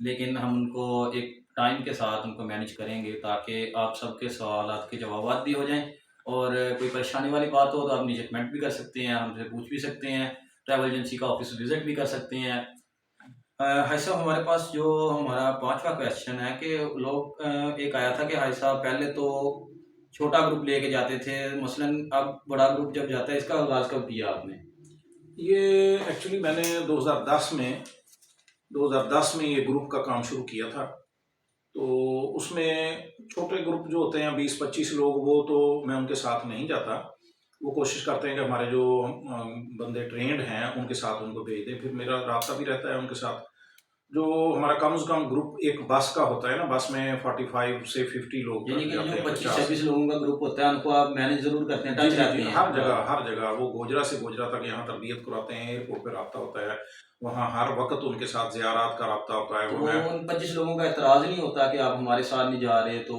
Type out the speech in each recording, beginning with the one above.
لیکن ہم ان کو ایک ٹائم کے ساتھ ان کو مینیج کریں گے تاکہ آپ سب کے سوالات کے جوابات بھی ہو جائیں، اور کوئی پریشانی والی بات ہو تو آپ نیچے کمنٹ بھی کر سکتے ہیں، ہم سے پوچھ بھی سکتے ہیں، ٹریول ایجنسی کا آفس وزٹ بھی کر سکتے ہیں۔ حاج صاحب ہمارے پاس جو ہمارا 5واں کویشچن ہے کہ لوگ ایک آیا تھا کہ حاج صاحب پہلے تو چھوٹا گروپ لے کے جاتے تھے، مثلاً اب بڑا گروپ جب جاتا ہے، اس کا آغاز کب کیا آپ نے؟ یہ ایکچولی میں نے 2010 میں یہ گروپ کا کام شروع کیا تھا۔ تو اس میں چھوٹے گروپ جو ہوتے ہیں 20-25 لوگ، وہ تو میں ان کے ساتھ نہیں جاتا۔ وہ کوشش کرتے ہیں کہ ہمارے جو بندے ٹرینڈ ہیں ان کے ساتھ ان کو بھیج دیں، پھر میرا رابطہ بھی رہتا ہے ان کے ساتھ۔ جو ہمارا کم از کم گروپ ایک بس کا ہوتا ہے نا، بس میں 45 سے 50 لوگ یعنی تک کہ جاتے جو ہیں، 25-26 لوگوں کا گروپ ہوتا ہے ان کو آپ مینیج ضرور کرتے ہیں، جی ٹچ جی رہتے جی، ہیں؟ ہر جگہ وہ گوجرا سے گوجرا تک یہاں تربیت کراتے ہیں، ایئرپورٹ پہ رابطہ ہوتا ہے، وہاں ہر وقت ان کے ساتھ زیارات کا رابطہ ہوتا ہے۔ تو وہ وہ میں ان 25 لوگوں کا اعتراض نہیں ہوتا کہ آپ ہمارے ساتھ نہیں جا رہے تو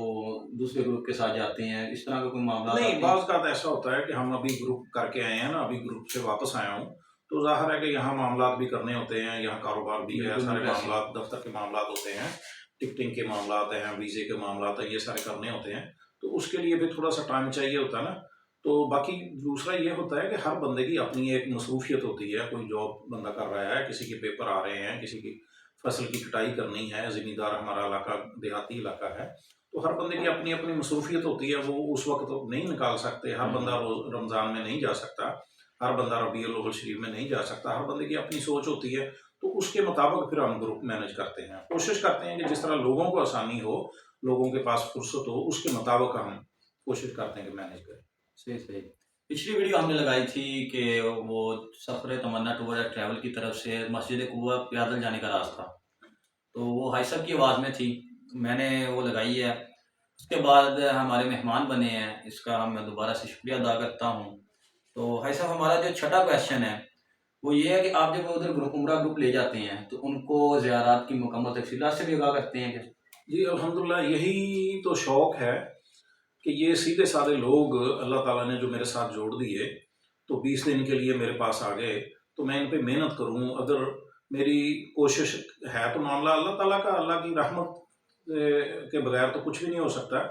دوسرے گروپ کے ساتھ جاتے ہیں، اس طرح کا کوئی معاملات نہیں، آتے ہیں؟ بعض کا ایسا ہوتا ہے کہ ہم ابھی گروپ کر کے آئے ہیں نا، ابھی گروپ سے واپس آیا ہوں، تو ظاہر ہے کہ یہاں معاملات بھی کرنے ہوتے ہیں، یہاں کاروبار بھی ہے، بالکل سارے بالکل ایسے ہی۔ معاملات دفتر کے معاملات ہوتے ہیں، ٹکٹنگ کے معاملات ہیں، ویزے کے معاملات ہیں، یہ سارے کرنے ہوتے ہیں، تو اس کے لیے بھی تھوڑا سا ٹائم چاہیے ہوتا ہے نا۔ تو باقی دوسرا یہ ہوتا ہے کہ ہر بندے کی اپنی ایک مصروفیت ہوتی ہے، کوئی جاب بندہ کر رہا ہے، کسی کے پیپر آ رہے ہیں، کسی کی فصل کی کٹائی کرنی ہے، زمیندار ہمارا علاقہ دیہاتی علاقہ ہے، تو ہر بندے کی اپنی اپنی مصروفیت ہوتی ہے، وہ اس وقت نہیں نکال سکتے، ہر بندہ رمضان میں نہیں جا سکتا، ہر بندہ ربیع الاول شریف میں نہیں جا سکتا، ہر بندے کی اپنی سوچ ہوتی ہے، تو اس کے مطابق پھر ہم گروپ مینیج کرتے ہیں، کوشش کرتے ہیں کہ جس طرح لوگوں کو آسانی ہو، لوگوں کے پاس فرصت ہو، اس کے مطابق ہم کوشش کرتے ہیں کہ مینیج کریں۔ صحیح صحیح۔ پچھلی ویڈیو ہم نے لگائی تھی کہ وہ سفر تمنا ٹور اینڈ ٹریول کی طرف سے مسجد قباء پیدل جانے کا راستہ، تو وہ حاج صاحب کی آواز میں تھی، میں نے وہ لگائی ہے۔ اس کے بعد ہمارے مہمان بنے ہیں، اس کا میں دوبارہ سے شکریہ ادا کرتا ہوں۔ تو حاج صاحب ہمارا جو چھٹا کویشچن ہے وہ یہ ہے کہ آپ جب ادھر عمرہ گروپ لے جاتے ہیں تو ان کو زیارات کی مکمل تفصیلات سے بھی آگاہ کرتے ہیں کہ؟ جی الحمدللہ، یہی تو شوق ہے کہ یہ سیدھے سادے لوگ اللہ تعالیٰ نے جو میرے ساتھ جوڑ دیے، تو 20 دن کے لیے میرے پاس آ گئے، تو میں ان پہ محنت کروں، اگر میری کوشش ہے تو معاملہ اللہ تعالیٰ کا، اللہ کی رحمت کے بغیر تو کچھ بھی نہیں ہو سکتا،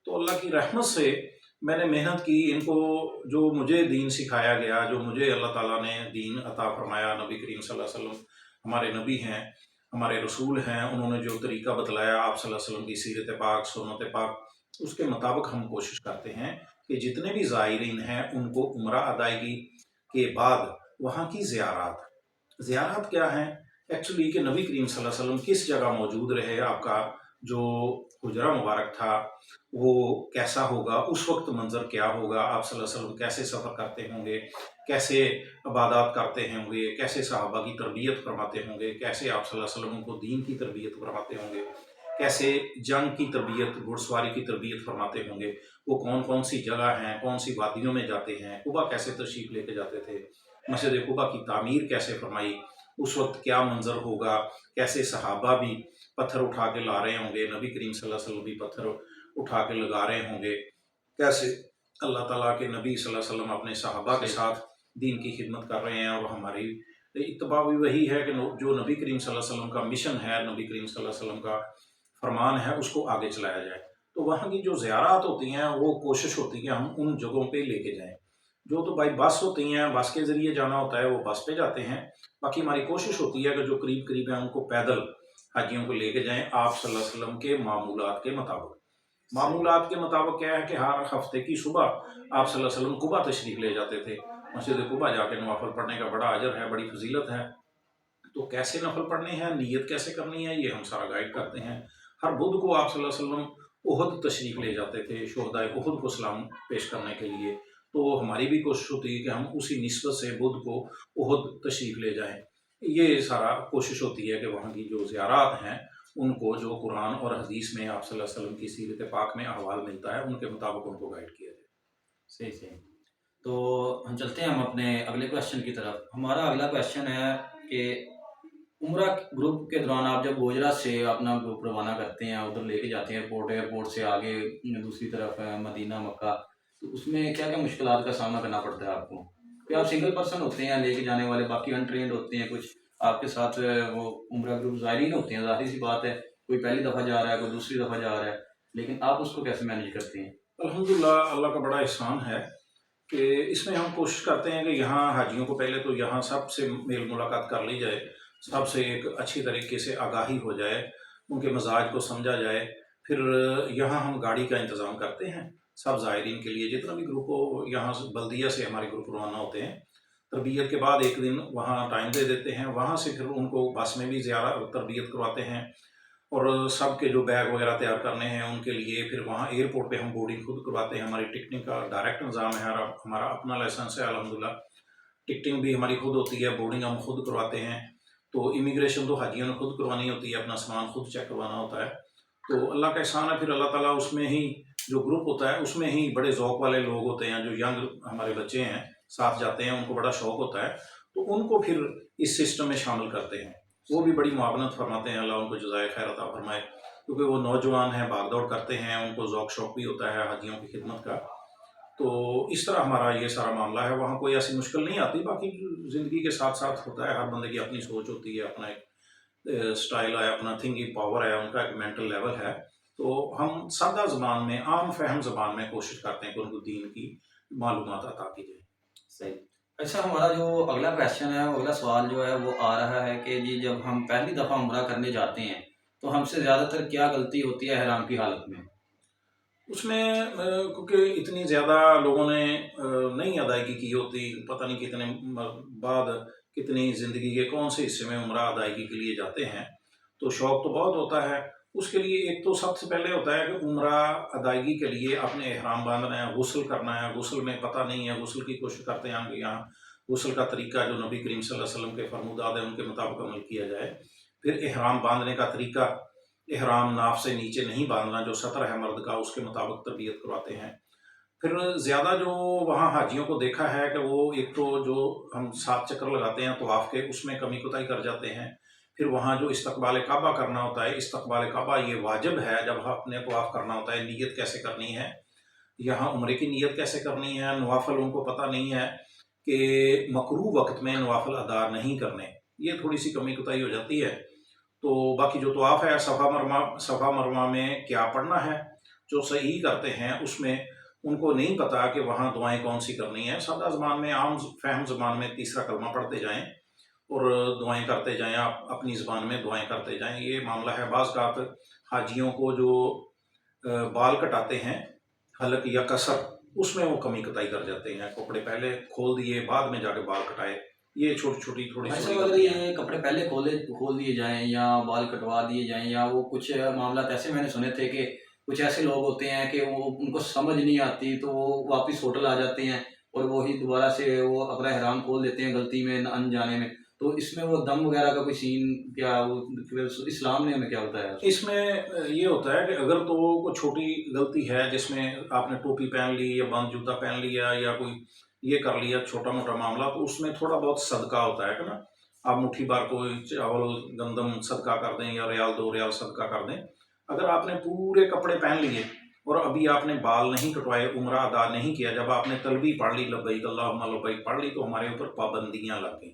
تو اللہ کی رحمت سے میں نے محنت کی، ان کو جو مجھے دین سکھایا گیا، جو مجھے اللہ تعالیٰ نے دین عطا فرمایا، نبی کریم صلی اللہ علیہ وسلم ہمارے نبی ہیں، ہمارے رسول ہیں، انہوں نے جو طریقہ بتلایا، آپ صلی اللہ علیہ وسلم کی سیرت پاک، سنت پاک، اس کے مطابق ہم کوشش کرتے ہیں کہ جتنے بھی زائرین ہیں ان کو عمرہ ادائیگی کے بعد وہاں کی زیارات کیا ہیں ایکچولی، کہ نبی کریم صلی اللہ علیہ وسلم کس جگہ موجود رہے، آپ کا جو حجرہ مبارک تھا وہ کیسا ہوگا، اس وقت منظر کیا ہوگا، آپ صلی اللہ علیہ وسلم کیسے سفر کرتے ہوں گے، کیسے عبادات کرتے ہوں گے، کیسے صحابہ کی تربیت فرماتے ہوں گے، کیسے آپ صلی اللہ علیہ وسلم کو دین کی تربیت فرماتے ہوں گے، کیسے جنگ کی تربیت، گھڑ سواری کی تربیت فرماتے ہوں گے، وہ کون کون سی جگہ ہیں، کون سی وادیوں میں جاتے ہیں، قبا کیسے تشریف لے کے جاتے تھے، مسجد قبا کی تعمیر کیسے فرمائی، اس وقت کیا منظر ہوگا، کیسے صحابہ بھی پتھر اٹھا کے لا رہے ہوں گے، نبی کریم صلی اللہ علیہ وسلم بھی پتھر اٹھا کے لگا رہے ہوں گے، کیسے اللہ تعالیٰ کے نبی صلی اللہ علیہ وسلم اپنے صحابہ کے ساتھ دین کی خدمت کر رہے ہیں، اور ہماری اتباع بھی وہی ہے کہ جو نبی کریم صلی اللہ علیہ وسلم کا مشن ہے، نبی کریم صلی اللہ علیہ وسلم کا فرمان ہے، اس کو آگے چلایا جائے۔ تو وہاں کی جو زیارات ہوتی ہیں وہ کوشش ہوتی ہے کہ ہم ان جگہوں پہ لے کے جائیں، جو تو بائی بس ہوتی ہیں، بس کے ذریعے جانا ہوتا ہے، وہ بس پہ جاتے ہیں، باقی ہماری کوشش ہوتی ہے کہ جو قریب قریب ہیں ان کو پیدل حاجیوں کو لے کے جائیں، آپ صلی اللہ علیہ وسلم کے معمولات کے مطابق۔ معمولات کے مطابق کیا ہے کہ ہر ہفتے کی صبح آپ صلی اللہ علیہ وسلم قبا تشریف لے جاتے تھے، مسجد قبا جا کے نوافل پڑھنے کا بڑا اجر ہے، بڑی فضیلت ہے، تو کیسے نفل پڑھنے ہیں، نیت کیسے کرنی ہے، یہ ہم سارا گائیڈ کرتے ہیں۔ ہر بدھ کو آپ صلی اللہ علیہ وسلم احد تشریف لے جاتے تھے، شہدائے احد کو سلام پیش کرنے کے لیے، تو ہماری بھی کوشش ہوتی ہے کہ ہم اسی نسبت سے بدھ کو احد تشریف لے جائیں۔ یہ سارا کوشش ہوتی ہے کہ وہاں کی جو زیارات ہیں ان کو جو قرآن اور حدیث میں آپ صلی اللہ علیہ وسلم کی سیرت پاک میں احوال ملتا ہے، ان کے مطابق ان کو گائیڈ کیا جائے۔ صحیح صحیح۔ تو ہم چلتے ہیں ہم اپنے اگلے کویشچن کی طرف۔ ہمارا اگلا کویشچن ہے کہ عمرہ گروپ کے دوران آپ جب گوجرا سے اپنا گروپ روانہ کرتے ہیں، ادھر لے کے جاتے ہیں ایئرپورٹ سے آگے دوسری طرف ہے مدینہ مکہ، تو اس میں کیا کیا مشکلات کا سامنا کرنا پڑتا ہے آپ کو؟ کہ آپ سنگل پرسن ہوتے ہیں لے کے جانے والے، باقی ان ٹرینڈ ہوتے ہیں کچھ، آپ کے ساتھ وہ عمرہ گروپ زائرین ہوتے ہیں، ظاہر سی بات ہے کوئی پہلی دفعہ جا رہا ہے، کوئی دوسری دفعہ جا رہا ہے، لیکن آپ اس کو کیسے مینیج کرتے ہیں؟ الحمدللہ اللہ کا بڑا احسان ہے کہ اس میں ہم کوشش کرتے ہیں کہ یہاں حاجیوں کو پہلے تو یہاں سب سے میل ملاقات کر لی جائے، سب سے ایک اچھی طریقے سے آگاہی ہو جائے، ان کے مزاج کو سمجھا جائے. پھر یہاں ہم گاڑی کا انتظام کرتے ہیں سب زائرین کے لیے، جتنا بھی گروپ ہو. یہاں سے بلدیہ سے ہمارے گروپ روانہ ہوتے ہیں، تربیت کے بعد ایک دن وہاں ٹائم دے دیتے ہیں، وہاں سے پھر ان کو بس میں بھی زیارہ تربیت کرواتے ہیں، اور سب کے جو بیگ وغیرہ تیار کرنے ہیں ان کے لیے پھر وہاں ایئرپورٹ پہ ہم بورڈنگ خود کرواتے ہیں. ہماری ٹکٹنگ کا ڈائریکٹ نظام ہے، ہمارا اپنا لائسنس ہے الحمدللہ. ٹکٹنگ بھی ہماری خود ہوتی ہے، بورڈنگ ہم خود کرواتے ہیں. تو امیگریشن تو حاجیوں نے خود کروانی ہوتی ہے، اپنا سامان خود چیک کروانا ہوتا ہے. تو اللہ کا احسان ہے، پھر اللہ تعالیٰ اس میں ہی جو گروپ ہوتا ہے اس میں ہی بڑے ذوق والے لوگ ہوتے ہیں، جو ینگ ہمارے بچے ہیں ساتھ جاتے ہیں، ان کو بڑا شوق ہوتا ہے، تو ان کو پھر اس سسٹم میں شامل کرتے ہیں. وہ بھی بڑی معاونت فرماتے ہیں، اللہ ان کو جزائے خیر عطا فرمائے، کیونکہ وہ نوجوان ہیں، بھاگ دوڑ کرتے ہیں، ان کو ذوق شوق بھی ہوتا ہے حاجیوں کی خدمت کا. تو اس طرح ہمارا یہ سارا معاملہ ہے. وہاں کوئی ایسی مشکل نہیں آتی. باقی زندگی کے ساتھ ساتھ ہوتا ہے، ہر بندے کی اپنی سوچ ہوتی ہے، اپنا ایک اسٹائل ہے، اپنا تھنکنگ پاور ہے، ان کا ایک مینٹل لیول ہے. تو ہم سادہ زبان میں، عام فہم زبان میں کوشش کرتے ہیں کہ ان کو دین کی معلومات عطا کی جائے. صحیح. اچھا، ہمارا جو اگلا کویشچن ہے، اگلا سوال جو ہے وہ آ رہا ہے کہ جی جب ہم پہلی دفعہ عمرہ کرنے جاتے ہیں تو ہم سے زیادہ تر کیا غلطی ہوتی ہے احرام کی حالت میں؟ اس میں کیونکہ اتنی زیادہ لوگوں نے نہیں ادائیگی کی ہوتی، پتہ نہیں کتنے بعد کتنی زندگی کے کون سے حصے میں عمرہ ادائیگی کے لیے جاتے ہیں، تو شوق تو بہت ہوتا ہے. اس کے لیے ایک تو سب سے پہلے ہوتا ہے کہ عمرہ ادائیگی کے لیے اپنے احرام باندھنا ہے، غسل کرنا ہے. غسل میں پتہ نہیں ہے، غسل کی کوشش کرتے ہیں کہ یہاں غسل کا طریقہ جو نبی کریم صلی اللہ علیہ وسلم کے فرمودات ہیں ان کے مطابق عمل کیا جائے. پھر احرام باندھنے کا طریقہ، احرام ناف سے نیچے نہیں باندھنا، جو سطر ہے مرد کا اس کے مطابق تربیت کرواتے ہیں. پھر زیادہ جو وہاں حاجیوں کو دیکھا ہے کہ وہ ایک تو جو ہم 7 چکر لگاتے ہیں طواف کے، اس میں کمی کوتاہی کر جاتے ہیں. پھر وہاں جو استقبال کعبہ کرنا ہوتا ہے، استقبال کعبہ یہ واجب ہے. جب آپ نے طواف کرنا ہوتا ہے، نیت کیسے کرنی ہے، یہاں عمرے کی نیت کیسے کرنی ہے. نوافل ان کو پتہ نہیں ہے کہ مکروہ وقت میں نوافل ادا نہیں کرنے، یہ تھوڑی سی کمی کوتاہی ہو جاتی ہے. تو باقی جو طواف ہے، صفا مروہ میں کیا پڑھنا ہے، جو صحیح کرتے ہیں اس میں ان کو نہیں پتا کہ وہاں دعائیں کون سی کرنی ہیں. سادہ زبان میں، عام فہم زبان میں تیسرا کلمہ پڑھتے جائیں اور دعائیں کرتے جائیں، آپ اپنی زبان میں دعائیں کرتے جائیں. یہ معاملہ ہے. بعض اوقات حاجیوں کو جو بال کٹاتے ہیں حلق یا قصر، اس میں وہ کمی کوتاہی کر جاتے ہیں. کپڑے پہلے کھول دیے، بعد میں جا کے بال کٹائے. یہ چھوٹی چھوٹی تھوڑی سی اگر یہ کپڑے پہلے کھول دیے جائیں یا بال کٹوا دیے جائیں، یا وہ کچھ معاملات ایسے میں نے سنے تھے کہ کچھ ایسے لوگ ہوتے ہیں کہ وہ ان کو سمجھ نہیں آتی تو وہ واپس ہوٹل آ جاتے ہیں اور وہی دوبارہ سے وہ اپنا احرام کھول دیتے ہیں غلطی میں، انجانے میں. تو اس میں وہ دم وغیرہ کا کوئی سین کیا اسلام نے ہمیں کیا بتایا؟ اس میں یہ ہوتا ہے کہ اگر تو کوئی چھوٹی غلطی ہے جس میں آپ نے ٹوپی پہن لی یا بند جوتا پہن لیا یا کوئی یہ کر لیا چھوٹا موٹا معاملہ، تو اس میں تھوڑا بہت صدقہ ہوتا ہے کہ نا، آپ مٹھی بار کوئی چاول گندم صدقہ کر دیں یا ریال 2 ریال صدقہ کر دیں. اگر آپ نے پورے کپڑے پہن لیے اور ابھی آپ نے بال نہیں کٹوائے، عمرہ ادا نہیں کیا، جب آپ نے تلبیہ پڑھ لی، لبیک اللہم لبیک پڑھ لی، تو ہمارے اوپر پابندیاں لگ گئیں.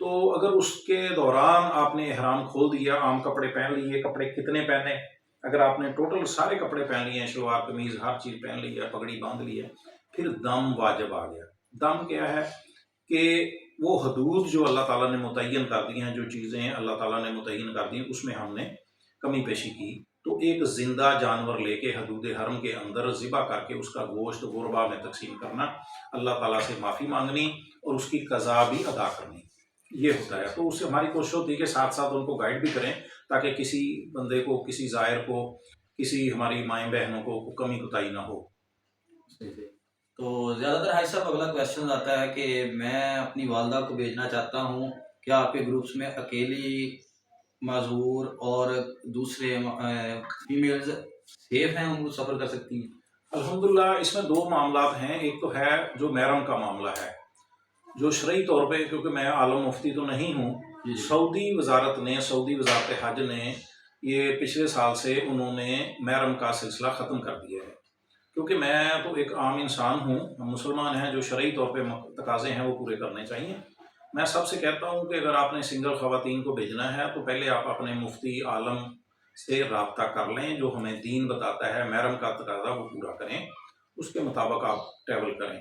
تو اگر اس کے دوران آپ نے احرام کھول دیا، عام کپڑے پہن لیے، کپڑے کتنے پہنے، اگر آپ نے ٹوٹل سارے کپڑے پہن لیے ہیں، شلوار قمیض ہر چیز پہن لی ہے، پگڑی باندھ لی ہے، پھر دم واجب آ گیا. دم کیا ہے کہ وہ حدود جو اللہ تعالیٰ نے متعین کر دی ہیں، جو چیزیں اللہ تعالیٰ نے متعین کر دی، اس میں ہم نے کمی پیشی کی. تو ایک زندہ جانور لے کے حدود حرم کے اندر ذبح کر کے اس کا گوشت غربا میں تقسیم کرنا، اللہ تعالیٰ سے معافی مانگنی اور اس کی قضا بھی ادا کرنی، یہ ہوتا ہے. تو اس سے ہماری کوشش ہوتی ہے کہ ساتھ ساتھ ان کو گائیڈ بھی کریں تاکہ کسی بندے کو، کسی زائر کو، کسی ہماری مائیں بہنوں کو کمی کوتاہی نہ ہو. تو زیادہ تر حاجی صاحب اگلا کویشچن آتا ہے کہ میں اپنی والدہ کو بھیجنا چاہتا ہوں، کیا آپ کے گروپس میں اکیلی، معذور اور دوسرے فیمیلز سیف ہیں، ان کو سفر کر سکتی ہیں؟ الحمدللہ اس میں 2 معاملات ہیں. ایک تو ہے جو محرم کا معاملہ ہے، جو شرعی طور پہ، کیونکہ میں عالم مفتی تو نہیں ہوں، سعودی وزارت نے، سعودی وزارت حج نے یہ پچھلے سال سے انہوں نے محرم کا سلسلہ ختم کر دیا ہے. کیونکہ میں تو ایک عام انسان ہوں، ہم مسلمان ہیں، جو شرعی طور پہ تقاضے ہیں وہ پورے کرنے چاہیے. میں سب سے کہتا ہوں کہ اگر آپ نے سنگل خواتین کو بھیجنا ہے تو پہلے آپ اپنے مفتی عالم سے رابطہ کر لیں، جو ہمیں دین بتاتا ہے، محرم کا تقاضا وہ پورا کریں، اس کے مطابق آپ ٹریول کریں۔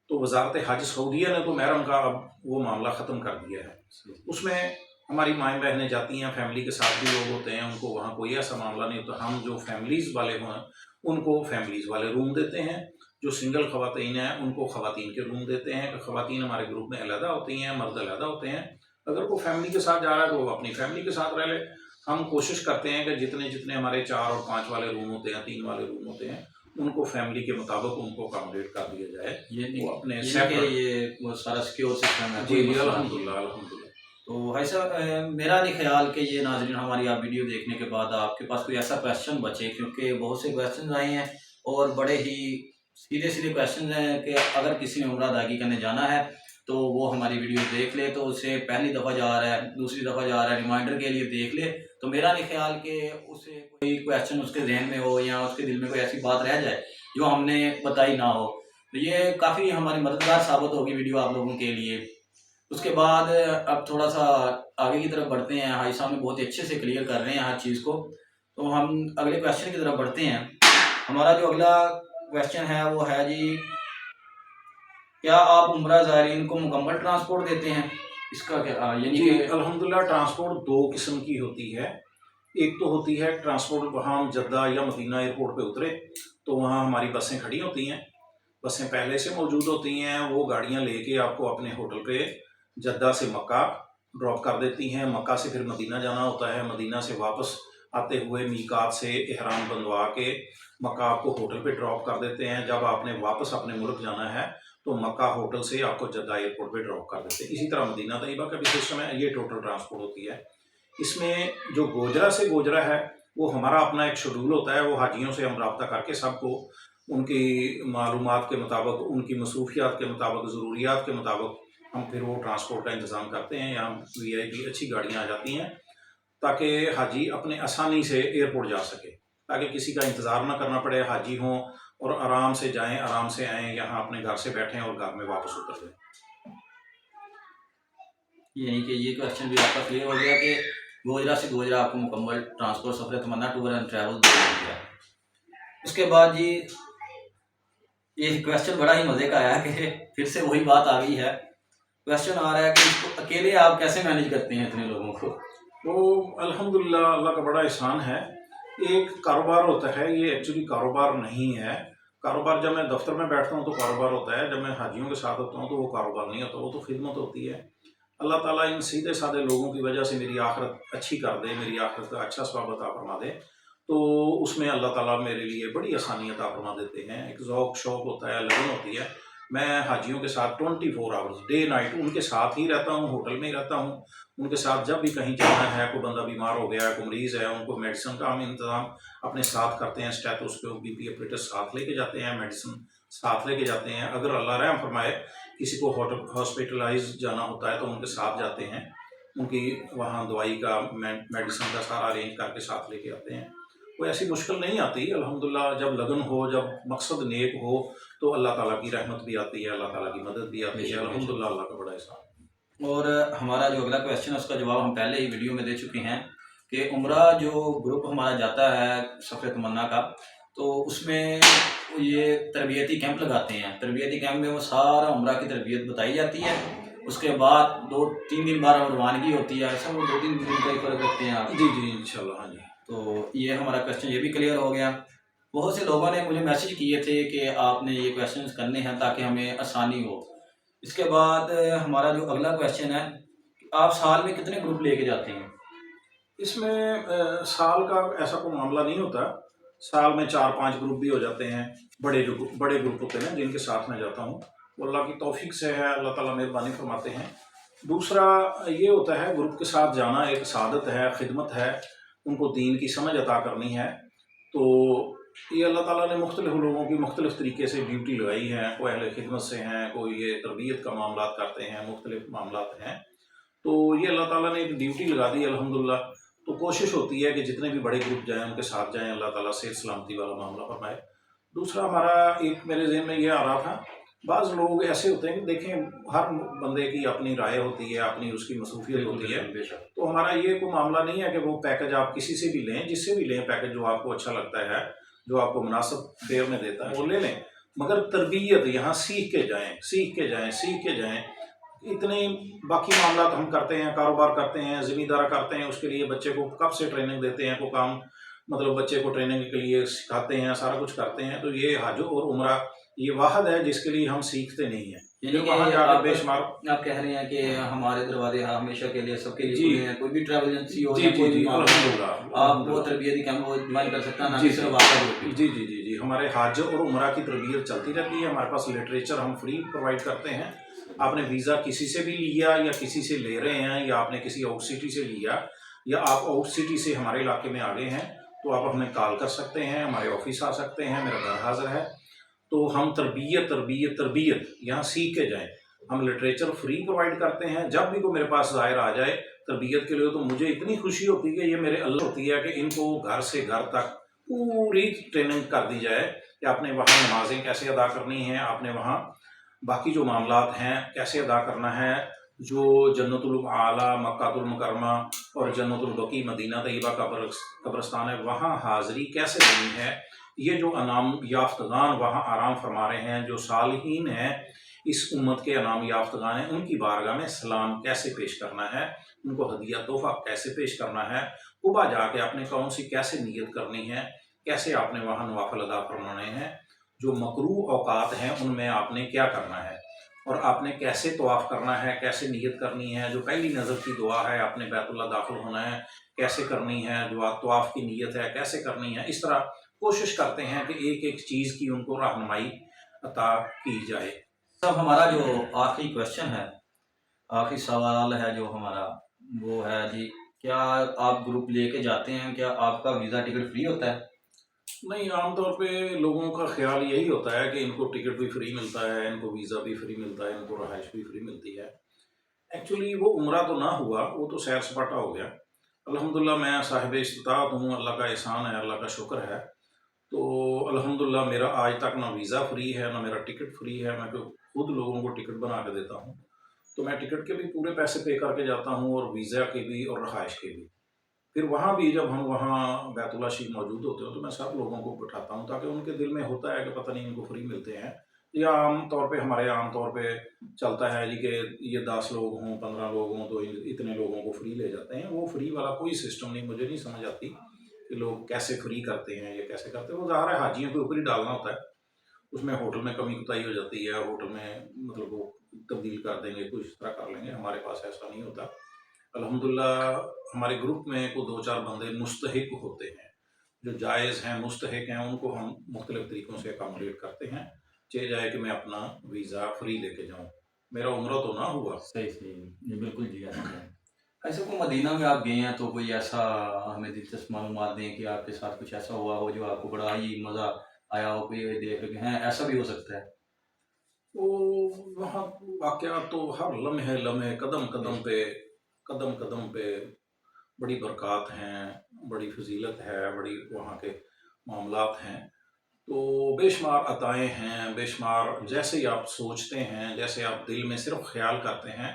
تو وزارت حج سعودیہ نے تو محرم کا اب وہ معاملہ ختم کر دیا ہے، اس میں ہماری مائیں بہنیں جاتی ہیں، فیملی کے ساتھ بھی لوگ ہوتے ہیں، ان کو وہاں کوئی ایسا معاملہ نہیں ہوتا۔ ہم جو فیملیز والے ہیں ان کو فیملیز والے روم دیتے ہیں، جو سنگل خواتین ہیں ان کو خواتین کے روم دیتے ہیں، کہ خواتین ہمارے گروپ میں علیحدہ ہوتی ہیں، مرد علیحدہ ہوتے ہیں۔ اگر کوئی فیملی کے ساتھ جا رہا ہے تو وہ اپنی فیملی کے ساتھ رہ لے۔ ہم کوشش کرتے ہیں کہ جتنے ہمارے 4 اور 5 والے روم ہوتے ہیں، 3 والے روم ہوتے ہیں، ان کو فیملی کے مطابق ان کو اکاموڈیٹ کر دیا جائے۔ وہ اپنے یہ وہ سارا سیکیور سسٹم ہے۔ جی الحمدللہ الحمدللہ۔ تو بھائی صاحب میرا نہیں خیال کہ یہ ناظرین ہماری آپ ویڈیو دیکھنے کے بعد آپ کے پاس کوئی ایسا کویشچن بچے، کیونکہ بہت سے کویشچن آئے ہیں اور بڑے ہی سیدھے کویشچن ہیں کہ اگر کسی نے عمرہ ادائیگی کرنے جانا ہے تو وہ ہماری ویڈیو دیکھ لے، تو اسے پہلی دفعہ جا رہا ہے، دوسری دفعہ جا رہا ہے، ریمائنڈر کے لیے دیکھ لے۔ تو میرا نہیں خیال کہ اسے کوئی کویشچن اس کے ذہن میں ہو یا اس کے دل میں کوئی ایسی بات رہ جائے جو ہم نے بتائی نہ ہو۔ تو یہ کافی ہماری مددگار ثابت ہوگی ویڈیو آپ لوگوں کے لیے۔ اس کے بعد اب تھوڑا سا آگے کی طرف بڑھتے ہیں، حاجی صاحب نے بہت اچھے سے کلیئر کر رہے ہیں ہر چیز کو، تو ہم اگلے کویشچن کی طرف بڑھتے ہیں۔ ہمارا جو اگلا کویشچن ہے وہ ہے جی، کیا آپ عمرہ زائرین کو مکمل ٹرانسپورٹ دیتے ہیں؟ اس کا کیا یعنی جی کہ الحمدللہ ٹرانسپورٹ 2 قسم کی ہوتی ہے۔ ایک تو ہوتی ہے ٹرانسپورٹ، وہاں ہم جدہ یا مدینہ ایئرپورٹ پہ اترے تو وہاں ہماری بسیں کھڑی ہوتی ہیں، بسیں پہلے سے موجود ہوتی ہیں، وہ گاڑیاں لے کے آپ کو اپنے ہوٹل پہ جدہ سے مکہ ڈراپ کر دیتی ہیں۔ مکہ سے پھر مدینہ جانا ہوتا ہے، مدینہ سے واپس آتے ہوئے میقات سے احرام بندھوا کے مکہ آپ کو ہوٹل پہ ڈراپ کر دیتے ہیں۔ جب آپ نے واپس اپنے ملک جانا ہے تو مکہ ہوٹل سے آپ کو جدہ ایئرپورٹ پہ ڈراپ کر دیتے ہیں۔ اسی طرح مدینہ طیبہ کا بھی سسٹم ہے، یہ ٹوٹل ٹرانسپورٹ ہوتی ہے۔ اس میں جو گوجرا سے گوجرا ہے وہ ہمارا اپنا ایک شیڈول ہوتا ہے، وہ حاجیوں سے ہم رابطہ کر کے سب کو ان کی معلومات کے مطابق، ان کی مصروفیات کے مطابق، ضروریات کے مطابق ہم پھر وہ ٹرانسپورٹ کا انتظام کرتے ہیں۔ یہاں وی آئی پی اچھی گاڑیاں آ جاتی ہیں تاکہ حاجی اپنے آسانی سے ایئرپورٹ جا سکے، تاکہ کسی کا انتظار نہ کرنا پڑے، حاجی ہوں اور آرام سے جائیں، آرام سے آئیں، یہاں اپنے گھر سے بیٹھیں اور گھر میں واپس اتر جائیں۔ یعنی کہ یہ کویشچن بھی آپ کا کلیئر ہو گیا کہ گوجرا سے گوجرا آپ کو مکمل ٹرانسپورٹ سفر تمنا ٹور اینڈ ٹریول دے دیا۔ اس کے بعد جی یہ کویشچن بڑا ہی مزے کا آیا کہ پھر سے وہی بات آ گئی ہے۔ کویشچن آ رہا ہے کہ اس کو اکیلے آپ کیسے مینیج کرتے ہیں اتنے لوگوں کو؟ تو الحمدللہ اللہ کا بڑا احسان ہے۔ ایک کاروبار ہوتا ہے، یہ ایکچولی کاروبار نہیں ہے۔ کاروبار جب میں دفتر میں بیٹھتا ہوں تو کاروبار ہوتا ہے، جب میں حاجیوں کے ساتھ ہوتا ہوں تو وہ کاروبار نہیں ہوتا، وہ تو خدمت ہوتی ہے۔ اللہ تعالیٰ ان سیدھے سادے لوگوں کی وجہ سے میری آخرت اچھی کر دے، میری آخرت کا اچھا ثواب عطا فرما دے، تو اس میں اللہ تعالیٰ میرے لیے بڑی آسانی عطا فرما دیتے ہیں۔ ایک ذوق شوق ہوتا ہے، لگن ہوتی ہے۔ میں حاجیوں کے ساتھ 24 آورز ڈے نائٹ ان کے ساتھ ہی رہتا ہوں، ہوٹل میں ہی رہتا ہوں ان کے ساتھ۔ جب بھی کہیں جانا ہے، کوئی بندہ بیمار ہو گیا ہے، کوئی مریض ہے، ان کو میڈیسن کا ہم انتظام اپنے ساتھ کرتے ہیں، اسٹیتھوسکوپ، بی پی اپریٹر ساتھ لے کے جاتے ہیں، میڈیسن ساتھ لے کے جاتے ہیں۔ اگر اللہ رحم فرمائے کسی کو ہاسپٹلائز جانا ہوتا ہے تو ان کے ساتھ جاتے ہیں، ان کی وہاں دوائی کا میڈیسن کا سارا ارینج کر کے ساتھ لے کے آتے ہیں۔ کوئی ایسی مشکل نہیں آتی الحمدللہ۔ جب لگن ہو، جب مقصد نیک ہو تو اللہ تعالیٰ کی رحمت بھی آتی ہے، اللہ تعالیٰ کی مدد بھی آتی ہے، الحمدللہ اللہ کا بڑا احسان۔ اور ہمارا جو اگلا کویشچن ہے اس کا جواب ہم پہلے ہی ویڈیو میں دے چکے ہیں کہ عمرہ جو گروپ ہمارا جاتا ہے سفر تمنا کا، تو اس میں یہ تربیتی کیمپ لگاتے ہیں۔ تربیتی کیمپ میں وہ سارا عمرہ کی تربیت بتائی جاتی ہے، اس کے بعد 2-3 دن بعد روانگی ہوتی ہے۔ سر وہ 2-3 دن کا ہی فرق رکھتے ہیں آپ؟ جی جی انشاءاللہ، ہاں جی۔ تو یہ ہمارا کویشچن یہ بھی کلیئر ہو گیا۔ بہت سے لوگوں نے مجھے میسیج کیے تھے کہ آپ نے یہ کویشچنز کرنے ہیں تاکہ ہمیں آسانی ہو۔ اس کے بعد ہمارا جو اگلا کویشچن ہے، آپ سال میں کتنے گروپ لے کے جاتے ہیں؟ اس میں سال کا ایسا کوئی معاملہ نہیں ہوتا، سال میں 4-5 گروپ بھی ہو جاتے ہیں، بڑے گروپ ہوتے ہیں جن کے ساتھ میں جاتا ہوں، وہ اللہ کی توفیق سے ہے، اللہ تعالیٰ مہربانی فرماتے ہیں۔ دوسرا یہ ہوتا ہے گروپ کے ساتھ جانا ایک سعادت ہے، خدمت ہے، ان کو دین کی سمجھ عطا کرنی ہے۔ تو یہ اللہ تعالیٰ نے مختلف لوگوں کی مختلف طریقے سے ڈیوٹی لگائی ہے، کوئی اہل خدمت سے ہیں، کوئی یہ تربیت کا معاملات کرتے ہیں، مختلف معاملات ہیں، تو یہ اللہ تعالیٰ نے ایک ڈیوٹی لگا دی الحمدللہ۔ تو کوشش ہوتی ہے کہ جتنے بھی بڑے گروپ جائیں ان کے ساتھ جائیں، اللہ تعالیٰ صحت سلامتی والا معاملہ فرمائے۔ دوسرا ہمارا ایک میرے ذہن میں یہ آ رہا تھا بعض لوگ ایسے ہوتے ہیں کہ دیکھیں ہر بندے کی اپنی رائے ہوتی ہے، اپنی اس کی مصروفیت ہوتی ہے. بے شک. تو ہمارا یہ کوئی معاملہ نہیں ہے کہ وہ پیکج آپ کسی سے بھی لیں، جس سے بھی لیں پیکج جو آپ کو اچھا لگتا ہے، جو آپ کو مناسب فیئر میں دیتا ہے وہ لے لیں، مگر تربیت یہاں سیکھ کے جائیں، سیکھ کے جائیں، سیکھ کے جائیں. اتنے باقی معاملات ہم کرتے ہیں، کاروبار کرتے ہیں، زمیندارہ کرتے ہیں، اس کے لیے بچے کو کب سے ٹریننگ دیتے ہیں، کوئی کام مطلب بچے کو ٹریننگ کے لیے سکھاتے ہیں، سارا کچھ کرتے ہیں. تو یہ حج اور عمرہ یہ واحد ہے جس کے لیے ہم سیکھتے نہیں ہیں. یعنی پھر وہاں کہ جا کے بے شمار آپ کہہ رہے ہیں کہ ہمارے دروازے ہمیشہ کے لیے سب کے لیے جی. کھلے ہیں، کوئی بھی ٹریول ایجنسی ہو جی یا جی کوئی بھی جی معاملہ ہو، الحمدللہ آپ وہ الحمدللہ. تربیتی کیمپ وہ جوائن کر سکتے ہیں، نہ جی کہ جی صرف واقعہ گروپ ہی. جی جی جی جی ہمارے حج اور عمرہ کی تربیت چلتی رہتی ہے. ہمارے پاس لٹریچر ہم فری پرووائڈ کرتے ہیں. آپ نے ویزا کسی سے بھی لیا یا کسی سے لے رہے ہیں، یا آپ نے کسی آؤٹ سٹی سے لیا، یا آپ آؤٹ سٹی سے ہمارے علاقے میں آ گئے ہیں، تو آپ ہمیں کال کر سکتے ہیں، ہمارے آفس آ سکتے ہیں، میرا گھر حاضر ہے. تو ہم تربیت تربیت تربیت یہاں سیکھ کے جائیں. ہم لٹریچر فری پرووائڈ کرتے ہیں. جب بھی کوئی میرے پاس ظاہر آ جائے تربیت کے لیے، تو مجھے اتنی خوشی ہوتی ہے کہ یہ میرے اللہ ہوتی ہے کہ ان کو گھر سے گھر تک پوری ٹریننگ کر دی جائے کہ آپ نے وہاں نمازیں کیسے ادا کرنی ہیں، آپ نے وہاں باقی جو معاملات ہیں کیسے ادا کرنا ہے، جو جنت الاعلیٰ مکہ المکرمہ اور جنت البقیع مدینہ طیبہ قبرستان ہے، وہاں حاضری کیسے دینی ہے. یہ جو انعام یافتگان وہاں آرام فرما رہے ہیں، جو صالحین ہیں اس امت کے انعام یافتگان ہیں، ان کی بارگاہ میں سلام کیسے پیش کرنا ہے، ان کو ہدیہ تحفہ کیسے پیش کرنا ہے، قبا جا کے آپ نے کون سی کیسے نیت کرنی ہے، کیسے آپ نے وہاں نوافل ادا فرمانے ہیں، جو مکروہ اوقات ہیں ان میں آپ نے کیا کرنا ہے، اور آپ نے کیسے طواف کرنا ہے، کیسے نیت کرنی ہے. جو پہلی نظر کی دعا ہے، آپ نے بیت اللہ داخل ہونا ہے، کیسے کرنی ہے. جو طواف کی نیت ہے کیسے کرنی ہے. اس طرح کوشش کرتے ہیں کہ ایک ایک چیز کی ان کو رہنمائی عطا کی جائے. سب ہمارا جو آخری کوشچن ہے، آخری سوال ہے جو ہمارا، وہ ہے جی کیا آپ گروپ لے کے جاتے ہیں، کیا آپ کا ویزا ٹکٹ فری ہوتا ہے؟ نہیں، عام طور پہ لوگوں کا خیال یہی ہوتا ہے کہ ان کو ٹکٹ بھی فری ملتا ہے، ان کو ویزا بھی فری ملتا ہے، ان کو رہائش بھی فری ملتی ہے. ایکچولی وہ عمرہ تو نہ ہوا، وہ تو سیر سپاٹا ہو گیا. الحمدللہ میں صاحب استطاعت ہوں، اللہ کا احسان ہے، اللہ کا شکر ہے. تو الحمدللہ میرا آج تک نہ ویزا فری ہے، نہ میرا ٹکٹ فری ہے. میں خود لوگوں کو ٹکٹ بنا کے دیتا ہوں. تو میں ٹکٹ کے بھی پورے پیسے پے کر کے جاتا ہوں، اور ویزا کے بھی اور رہائش کے بھی. پھر وہاں بھی جب ہم وہاں بیت اللہ شریف موجود ہوتے ہیں تو میں سب لوگوں کو بٹھاتا ہوں، تاکہ ان کے دل میں ہوتا ہے کہ پتہ نہیں ان کو فری ملتے ہیں. یا عام طور پہ ہمارے عام طور پہ چلتا ہے جی کہ یہ 10 لوگ ہوں، 15 لوگ ہوں تو اتنے لوگوں کو فری لے جاتے ہیں. وہ فری والا کوئی سسٹم نہیں، مجھے نہیں سمجھ آتی کہ لوگ کیسے فری کرتے ہیں، یہ کیسے کرتے ہیں. وہ ظاہر ہے حاجیوں کے اوپر ہی ڈالنا ہوتا ہے. اس میں ہوٹل میں کمی کوتاہی ہو جاتی ہے، ہوٹل میں مطلب وہ تبدیل کر دیں گے، کچھ اس طرح کر لیں گے. ہمارے پاس ایسا نہیں ہوتا. الحمدللہ ہمارے گروپ میں کوئی 2-4 بندے مستحق ہوتے ہیں، جو جائز ہیں، مستحق ہیں. ان کو ہم مختلف طریقوں سے اکاموڈیٹ کرتے ہیں، چاہے جائے کہ میں اپنا ویزا فری لے کے جاؤں. میرا عمرہ تو نہ ہوا. صحیح صحیح جی، بالکل جی. ایسے کو مدینہ میں آپ گئے ہیں تو کوئی ایسا ہمیں دلچسپ معلومات دیں کہ آپ کے ساتھ کچھ ایسا ہوا ہو جو آپ کو بڑا ہی مزہ آیا ہو، کوئی دیکھ کے ہیں ایسا بھی ہو سکتا ہے. تو وہاں واقعات تو ہر لمحے لمحے قدم قدم پہ بڑی برکات ہیں، بڑی فضیلت ہے، بڑی وہاں کے معاملات ہیں. تو بے شمار عطائیں ہیں، بے شمار. جیسے ہی آپ سوچتے ہیں، جیسے آپ دل میں صرف خیال کرتے ہیں،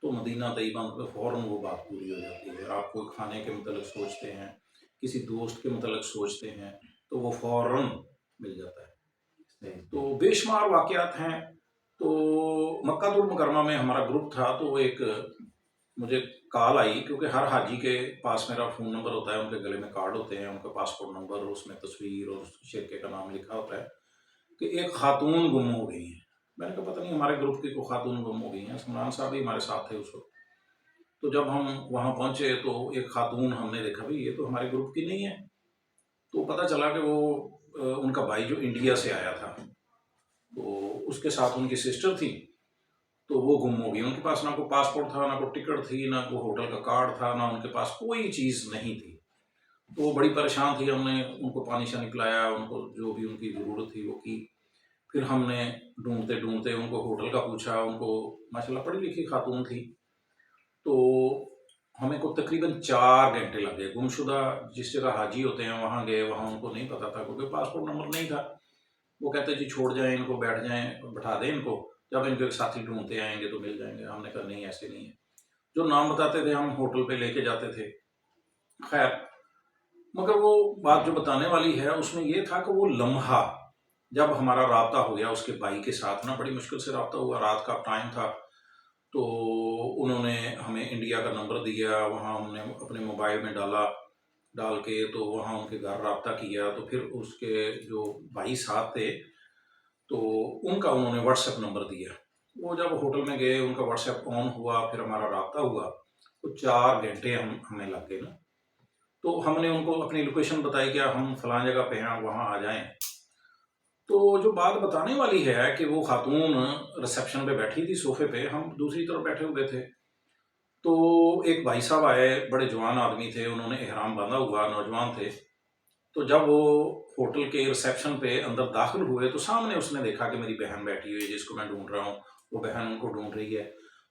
تو مدینہ طیبہ میں فوراً وہ بات پوری ہو جاتی ہے. آپ کوئی کھانے کے متعلق سوچتے ہیں، کسی دوست کے متعلق سوچتے ہیں، تو وہ فوراً مل جاتا ہے. تو بے شمار واقعات ہیں. تو مکہ المکرمہ میں ہمارا گروپ تھا، تو ایک مجھے کال آئی، کیونکہ ہر حاجی کے پاس میرا فون نمبر ہوتا ہے، ان کے گلے میں کارڈ ہوتے ہیں، ان کا پاسپورٹ نمبر، اس میں تصویر اور شرکے کا نام لکھا ہوتا ہے کہ ایک خاتون گم ہو گئی ہیں. میں نے کہا پتہ نہیں ہمارے گروپ کی کوئی خاتون گم ہو گئی ہیں. سمران صاحب بھی ہمارے ساتھ تھے اس وقت. تو جب ہم وہاں پہنچے تو ایک خاتون ہم نے دیکھا بھی یہ تو ہمارے گروپ کی نہیں ہے. تو پتہ چلا کہ وہ ان کا بھائی جو انڈیا سے آیا تھا، تو اس کے ساتھ ان کی سسٹر تھی، تو وہ گم ہو گئی. ان کے پاس نہ کوئی پاسپورٹ تھا، نہ کوئی ٹکٹ تھی، نہ کوئی ہوٹل کا کارڈ تھا، نہ ان کے پاس کوئی چیز نہیں تھی. تو وہ بڑی پریشان تھی. ہم نے ان کو پانی شانی پلایا، ان کو جو بھی ان کی ضرورت تھی وہ کی. پھر ہم نے ڈھونڈتے ڈھونڈتے ان کو ہوٹل کا پوچھا. ان کو ماشاءاللہ پڑھی لکھی خاتون تھی. تو ہمیں کو تقریباً 4 گھنٹے لگ گئے. گمشدہ جس جگہ حاجی ہوتے ہیں وہاں گئے، وہاں ان کو نہیں پتا تھا کیونکہ پاسپورٹ نمبر نہیں تھا. وہ کہتے جی چھوڑ جائیں ان کو، بیٹھ جائیں، بٹھا دیں ان کو، جب ان کے ساتھی ڈھونڈتے آئیں گے تو مل جائیں گے۔ ہم نے کہا نہیں ایسے نہیں ہے، جو نام بتاتے تھے ہم ہوٹل پہ لے کے جاتے تھے۔ خیر، مگر وہ بات جو بتانے والی ہے اس میں یہ تھا کہ وہ لمحہ جب ہمارا رابطہ ہو گیا اس کے بھائی کے ساتھ نا، بڑی مشکل سے رابطہ ہوا، رات کا ٹائم تھا، تو انہوں نے ہمیں انڈیا کا نمبر دیا، وہاں ہم نے اپنے موبائل میں ڈال کے تو وہاں ان کے گھر رابطہ کیا، تو پھر اس کے جو بھائی صاحب تھے تو ان کا انہوں نے واٹس ایپ نمبر دیا۔ وہ جب ہوٹل میں گئے ان کا واٹس ایپ آن ہوا، پھر ہمارا رابطہ ہوا، تو 4 گھنٹے ہمیں لگ گئے نا۔ تو ہم نے ان کو اپنی لوکیشن بتائی کہ ہم فلاں جگہ پہ ہیں، وہاں آ جائیں۔ تو جو بات بتانے والی ہے کہ وہ خاتون ریسیپشن پہ بیٹھی تھی صوفے پہ، ہم دوسری طرف بیٹھے ہوئے تھے۔ تو ایک بھائی صاحب آئے، بڑے جوان آدمی تھے، انہوں نے احرام باندھا ہوا، نوجوان تھے۔ تو جب وہ ہوٹل کے ریسیپشن پہ اندر داخل ہوئے تو سامنے اس نے دیکھا کہ میری بہن بیٹھی ہوئی ہے جس کو میں ڈھونڈ رہا ہوں، وہ بہن ان کو ڈھونڈ رہی ہے۔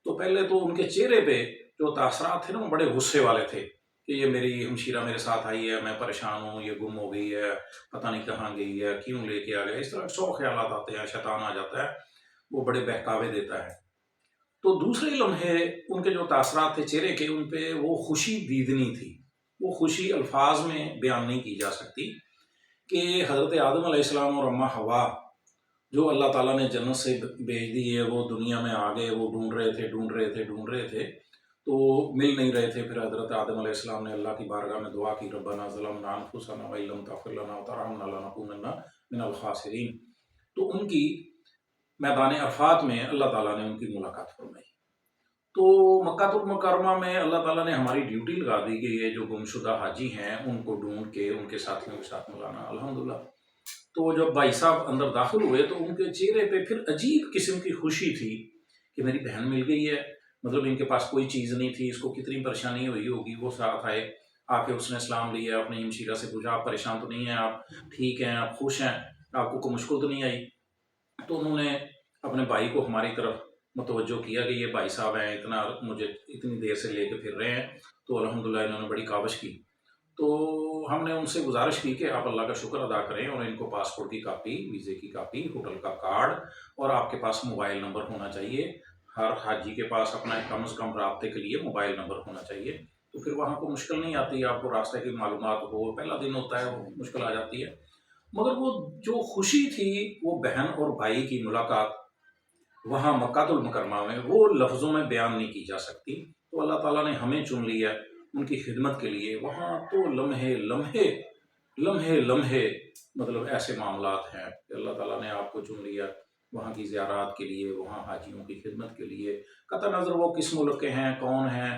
تو پہلے تو ان کے چہرے پہ جو تاثرات تھے نا وہ بڑے غصے والے تھے کہ یہ میری ہمشیرہ میرے ساتھ آئی ہے، میں پریشان ہوں، یہ گم ہو گئی ہے، پتہ نہیں کہاں گئی ہے، کیوں لے کے آ گیا، اس طرح 100 خیالات آتے ہیں، شیطان آ جاتا ہے، وہ بڑے بہکاوے دیتا ہے۔ تو دوسرے لمحے ان کے جو تاثرات تھے چہرے کے، ان پہ وہ خوشی دیدنی تھی، وہ خوشی الفاظ میں بیان نہیں کی جا سکتی کہ حضرت آدم علیہ السلام اور اماں حوا جو اللہ تعالیٰ نے جنت سے بھیج دی ہے، وہ دنیا میں آ گئے، وہ ڈھونڈ رہے تھے تو مل نہیں رہے تھے۔ پھر حضرت آدم علیہ السلام نے اللہ کی بارگاہ میں دعا کی، ربنا ظلمنا انفسنا وان لم تغفر لنا وترحمنا لنکونن من الخاسرین۔ تو ان کی میدان عرفات میں اللہ تعالیٰ نے ان کی ملاقات فرمائی۔ تو مکہ المکرمہ میں اللہ تعالیٰ نے ہماری ڈیوٹی لگا دی کہ یہ جو گمشدہ حاجی ہیں ان کو ڈھونڈ کے ان کے ساتھیوں کے ساتھ ملانا، الحمدللہ۔ تو جب بھائی صاحب اندر داخل ہوئے تو ان کے چہرے پہ پھر عجیب قسم کی خوشی تھی کہ میری بہن مل گئی ہے، مطلب ان کے پاس کوئی چیز نہیں تھی، اس کو کتنی پریشانی ہوئی ہوگی۔ وہ ساتھ آئے، آ کے اس نے سلام لیا، اپنی ہمشیرہ سے پوچھا آپ پریشان تو نہیں ہیں، آپ ٹھیک ہیں، آپ خوش ہیں، آپ کو کوئی مشکل تو نہیں آئی؟ تو انہوں نے اپنے بھائی کو ہماری طرف متوجہ کیا کہ یہ بھائی صاحب ہیں، مجھے اتنی دیر سے لے کے پھر رہے ہیں۔ تو الحمدللہ انہوں نے بڑی کاوش کی۔ تو ہم نے ان سے گزارش کی کہ آپ اللہ کا شکر ادا کریں اور ان کو پاسپورٹ کی کاپی، ویزے کی کاپی، ہوٹل کا کارڈ اور آپ کے پاس موبائل نمبر ہونا چاہیے۔ ہر حاجی کے پاس اپنا کم از کم رابطے کے لیے موبائل نمبر ہونا چاہیے، تو پھر وہاں کو مشکل نہیں آتی، آپ کو راستے کی معلومات ہو، پہلا دن ہوتا ہے وہ مشکل آ جاتی ہے۔ مگر وہ جو خوشی تھی وہ بہن اور بھائی کی ملاقات وہاں مکہ المکرمہ میں، وہ لفظوں میں بیان نہیں کی جا سکتی۔ تو اللہ تعالیٰ نے ہمیں چن لیا ان کی خدمت کے لیے۔ وہاں تو لمحے لمحے لمحے لمحے مطلب ایسے معاملات ہیں کہ اللہ تعالیٰ نے آپ کو چن لیا وہاں کی زیارات کے لیے، وہاں حاجیوں کی خدمت کے لیے، قطع نظر وہ کس ملک کے ہیں، کون ہیں،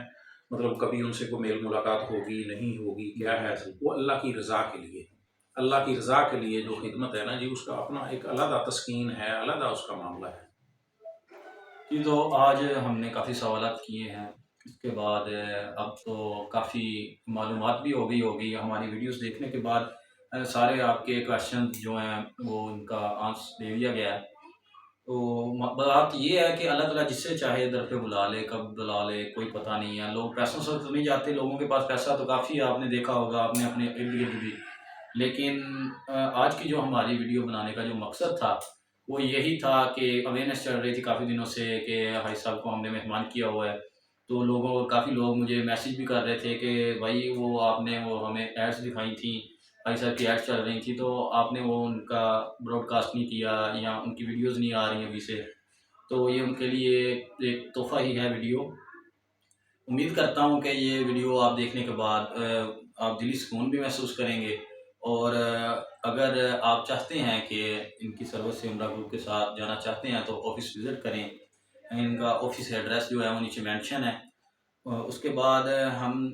مطلب کبھی ان سے کوئی میل ملاقات ہوگی نہیں ہوگی، کیا ہے، وہ اللہ کی رضا کے لیے، اللہ کی رضا کے لیے جو خدمت ہے نا جی، اس کا اپنا ایک علیحدہ تسکین ہے، علیحدہ اس کا معاملہ ہے۔ جی تو آج ہم نے کافی سوالات کیے ہیں، اس کے بعد اب تو کافی معلومات بھی ہوگی ہماری ویڈیوز دیکھنے کے بعد۔ سارے آپ کے کویشچن جو ہیں وہ ان کا آنسر دے دیا گیا ہے۔ تو بات یہ ہے کہ اللہ تعالیٰ جس سے چاہے در پہ بلا لے، کب بلا لے کوئی پتہ نہیں ہے۔ لوگ پیسوں سے تو نہیں جاتے، لوگوں کے پاس پیسہ تو کافی ہے، آپ نے دیکھا ہوگا، آپ نے اپنے ارد گرد بھی۔ لیکن آج کی جو ہماری ویڈیو بنانے کا جو مقصد تھا وہ یہی تھا کہ اویئرنیس چل رہی تھی کافی دنوں سے کہ حاجی صاحب کو ہم نے مہمان کیا ہوا ہے، تو کافی لوگ مجھے میسیج بھی کر رہے تھے کہ بھائی وہ آپ نے وہ ہمیں ایڈس دکھائی تھیں، حاجی صاحب کی ایڈس چل رہی تھیں، تو آپ نے وہ ان کا براڈ کاسٹ نہیں کیا یا ان کی ویڈیوز نہیں آ رہی ہیں ابھی سے۔ تو یہ ان کے لیے ایک تحفہ ہی ہے ویڈیو۔ امید کرتا ہوں کہ یہ ویڈیو آپ دیکھنے کے بعد آپ دلی سکون بھی محسوس کریں گے، اور اگر آپ چاہتے ہیں کہ ان کی سروس سے عمرہ گروپ کے ساتھ جانا چاہتے ہیں تو آفس وزٹ کریں۔ ان کا آفس ایڈریس جو ہے وہ نیچے مینشن ہے۔ اس کے بعد ہم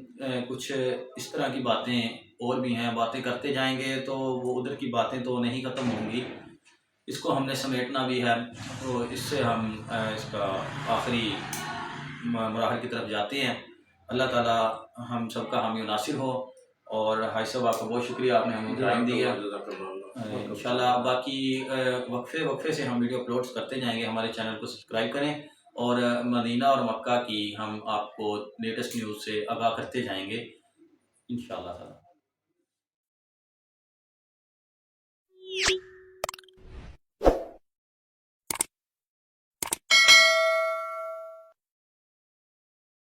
کچھ اس طرح کی باتیں اور بھی ہیں، باتیں کرتے جائیں گے تو وہ ادھر کی باتیں تو نہیں ختم ہوں گی، اس کو ہم نے سمیٹنا بھی ہے۔ تو اس سے ہم اس کا آخری مراحل کی طرف جاتے ہیں۔ اللہ تعالیٰ ہم سب کا حامی و ناصر ہو، اور حاج صاحب آپ کا بہت شکریہ، آپ نے ہمیں ٹائم دیا۔ انشاءاللہ باقی وقفے سے ہم ویڈیو اپلوڈ کرتے جائیں گے۔ ہمارے چینل کو سبسکرائب کریں، اور مدینہ اور مکہ کی ہم آپ کو لیٹسٹ نیوز سے آگاہ کرتے جائیں گے انشاءاللہ تعالی۔